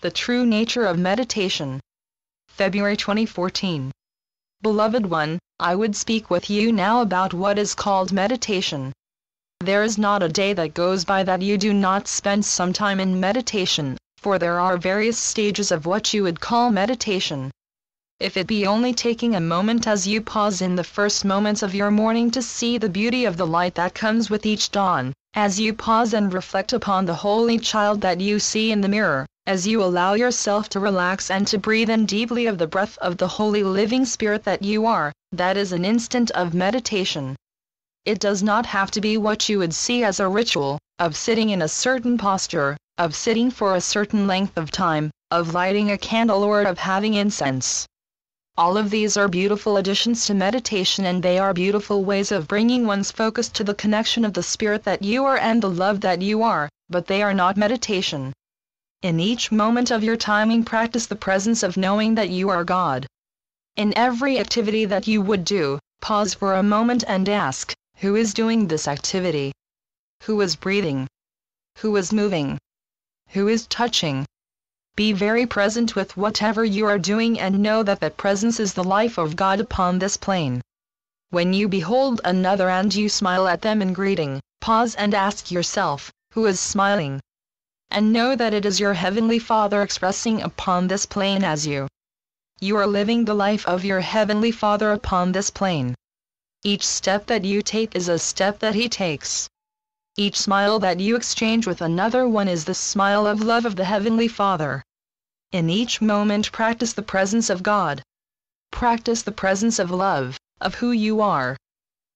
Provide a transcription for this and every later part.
The True Nature of Meditation. February 2014. Beloved one, I would speak with you now about what is called meditation. There is not a day that goes by that you do not spend some time in meditation, for there are various stages of what you would call meditation. If it be only taking a moment as you pause in the first moments of your morning to see the beauty of the light that comes with each dawn, as you pause and reflect upon the holy child that you see in the mirror, as you allow yourself to relax and to breathe in deeply of the breath of the holy living spirit that you are, that is an instant of meditation. It does not have to be what you would see as a ritual, of sitting in a certain posture, of sitting for a certain length of time, of lighting a candle or of having incense. All of these are beautiful additions to meditation, and they are beautiful ways of bringing one's focus to the connection of the spirit that you are and the love that you are, but they are not meditation. In each moment of your timing, practice the presence of knowing that you are God. In every activity that you would do, pause for a moment and ask, who is doing this activity? Who is breathing? Who is moving? Who is touching? Be very present with whatever you are doing and know that that presence is the life of God upon this plane. When you behold another and you smile at them in greeting, pause and ask yourself, who is smiling? And know that it is your Heavenly Father expressing upon this plane as you. You are living the life of your Heavenly Father upon this plane. Each step that you take is a step that He takes. Each smile that you exchange with another one is the smile of love of the Heavenly Father. In each moment, practice the presence of God. Practice the presence of love, of who you are.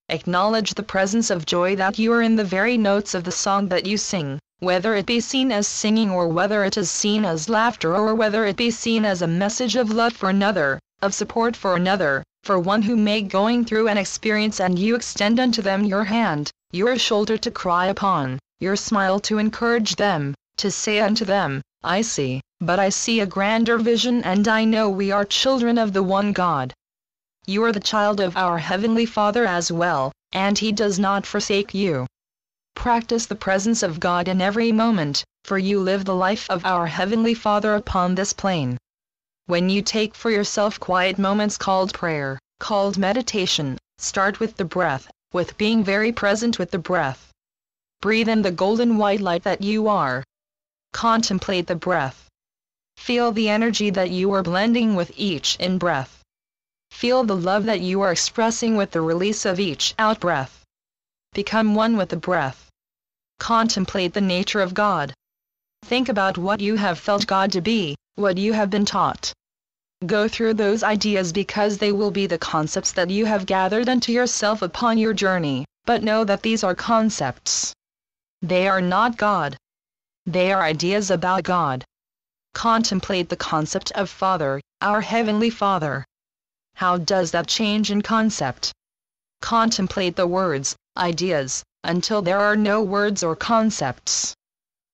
Acknowledge the presence of joy that you are in the very notes of the song that you sing, whether it be seen as singing or whether it is seen as laughter or whether it be seen as a message of love for another, of support for another, for one who may going through an experience, and you extend unto them your hand, your shoulder to cry upon, your smile to encourage them, to say unto them, I see, but I see a grander vision, and I know we are children of the one God. You are the child of our Heavenly Father as well, and He does not forsake you. Practice the presence of God in every moment, for you live the life of our Heavenly Father upon this plane. When you take for yourself quiet moments called prayer, called meditation, start with the breath, with being very present with the breath. Breathe in the golden white light that you are. Contemplate the breath. Feel the energy that you are blending with each in-breath. Feel the love that you are expressing with the release of each out-breath. Become one with the breath. Contemplate the nature of God. Think about what you have felt God to be, what you have been taught. Go through those ideas because they will be the concepts that you have gathered unto yourself upon your journey, but know that these are concepts. They are not God. They are ideas about God. Contemplate the concept of Father, our Heavenly Father. How does that change in concept? Contemplate the words, ideas, until there are no words or concepts.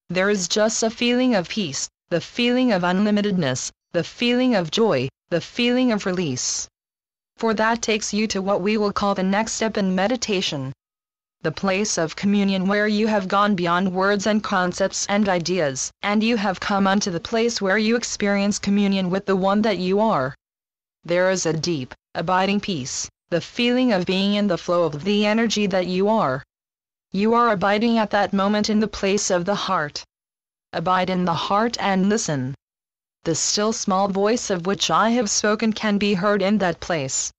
There is just a feeling of peace, the feeling of unlimitedness, the feeling of joy, the feeling of release. For that takes you to what we will call the next step in meditation. The place of communion, where you have gone beyond words and concepts and ideas, and you have come unto the place where you experience communion with the one that you are. There is a deep, abiding peace, the feeling of being in the flow of the energy that you are. You are abiding at that moment in the place of the heart. Abide in the heart and listen. The still small voice of which I have spoken can be heard in that place.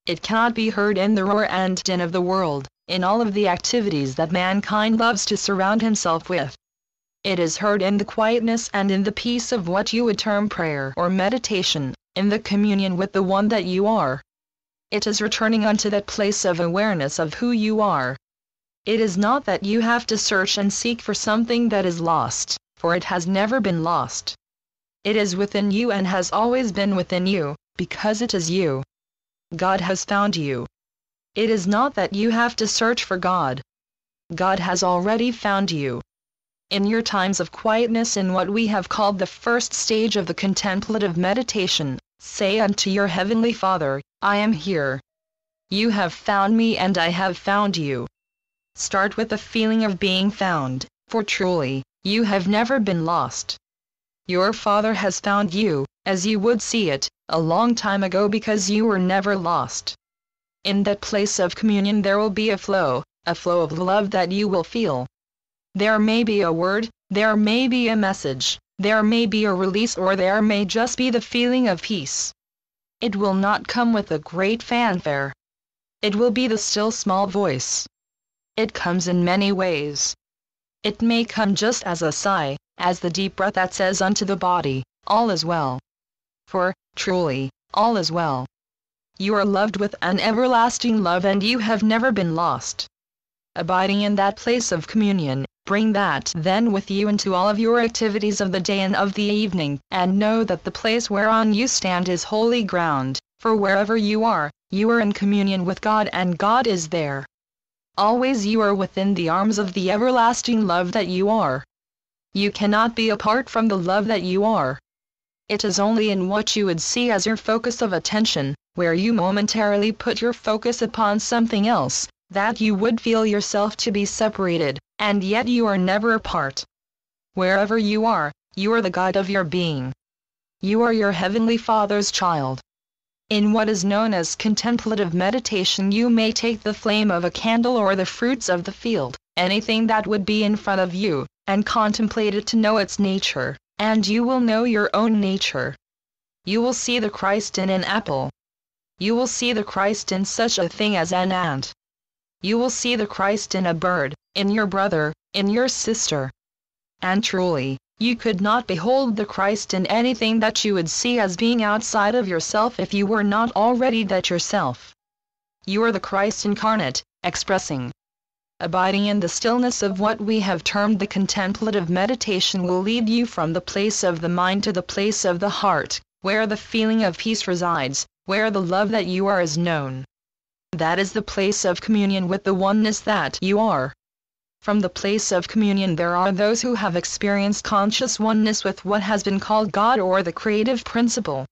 It cannot be heard in the roar and din of the world, in all of the activities that mankind loves to surround himself with. It is heard in the quietness and in the peace of what you would term prayer or meditation, in the communion with the one that you are. It is returning unto that place of awareness of who you are. It is not that you have to search and seek for something that is lost, for it has never been lost. It is within you and has always been within you, because it is you. God has found you. It is not that you have to search for God. God has already found you. In your times of quietness, in what we have called the first stage of the contemplative meditation, say unto your Heavenly Father, I am here. You have found me and I have found you. Start with the feeling of being found, for truly, you have never been lost. Your Father has found you, as you would see it, a long time ago because you were never lost. In that place of communion there will be a flow of love that you will feel. There may be a word, there may be a message, there may be a release, or there may just be the feeling of peace. It will not come with a great fanfare. It will be the still small voice. It comes in many ways. It may come just as a sigh, as the deep breath that says unto the body, all is well. For, truly, all is well. You are loved with an everlasting love and you have never been lost. Abiding in that place of communion, bring that then with you into all of your activities of the day and of the evening, and know that the place whereon you stand is holy ground, for wherever you are in communion with God and God is there. Always you are within the arms of the everlasting love that you are. You cannot be apart from the love that you are. It is only in what you would see as your focus of attention, where you momentarily put your focus upon something else, that you would feel yourself to be separated, and yet you are never apart. Wherever you are the guide of your being. You are your Heavenly Father's child. In what is known as contemplative meditation you may take the flame of a candle or the fruits of the field, anything that would be in front of you, and contemplate it to know its nature, and you will know your own nature. You will see the Christ in an apple. You will see the Christ in such a thing as an ant. You will see the Christ in a bird, in your brother, in your sister. And truly, you could not behold the Christ in anything that you would see as being outside of yourself if you were not already that yourself. You are the Christ incarnate, expressing. Abiding in the stillness of what we have termed the contemplative meditation will lead you from the place of the mind to the place of the heart, where the feeling of peace resides, where the love that you are is known. That is the place of communion with the oneness that you are. From the place of communion there are those who have experienced conscious oneness with what has been called God or the creative principle.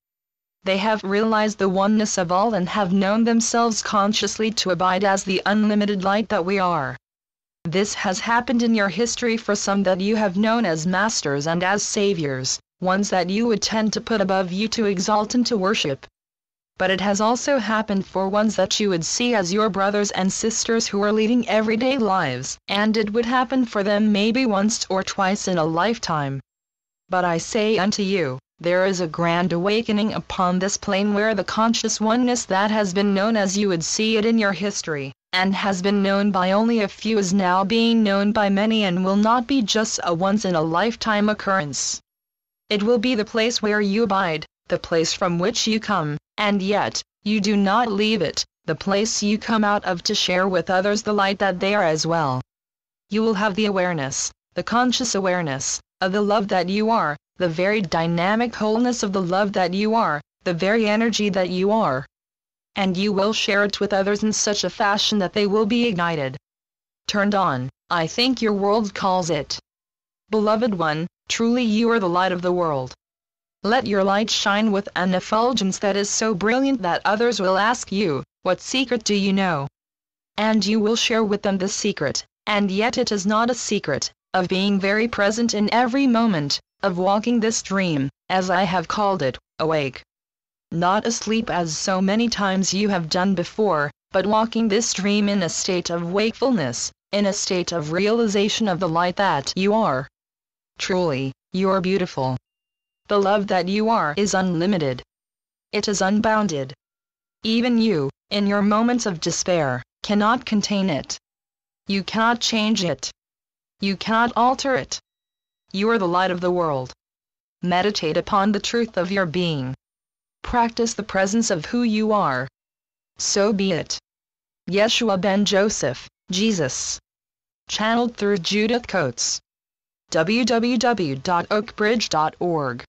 They have realized the oneness of all and have known themselves consciously to abide as the unlimited light that we are. This has happened in your history for some that you have known as masters and as saviors, ones that you would tend to put above you to exalt and to worship. But it has also happened for ones that you would see as your brothers and sisters who are leading everyday lives, and it would happen for them maybe once or twice in a lifetime. But I say unto you, there is a grand awakening upon this plane where the conscious oneness that has been known as you would see it in your history, and has been known by only a few is now being known by many and will not be just a once-in-a-lifetime occurrence. It will be the place where you abide, the place from which you come, and yet, you do not leave it, the place you come out of to share with others the light that they are as well. You will have the awareness, the conscious awareness, of the love that you are, the very dynamic wholeness of the love that you are, the very energy that you are. And you will share it with others in such a fashion that they will be ignited. Turned on, I think your world calls it. Beloved one, truly you are the light of the world. Let your light shine with an effulgence that is so brilliant that others will ask you, what secret do you know? And you will share with them the secret, and yet it is not a secret, of being very present in every moment, of walking this dream, as I have called it, awake. Not asleep as so many times you have done before, but walking this dream in a state of wakefulness, in a state of realization of the light that you are. Truly, you are beautiful. The love that you are is unlimited. It is unbounded. Even you, in your moments of despair, cannot contain it. You cannot change it. You cannot alter it. You are the light of the world. Meditate upon the truth of your being. Practice the presence of who you are. So be it. Yeshua ben Joseph, Jesus. Channeled through Judith Coates. www.oakbridge.org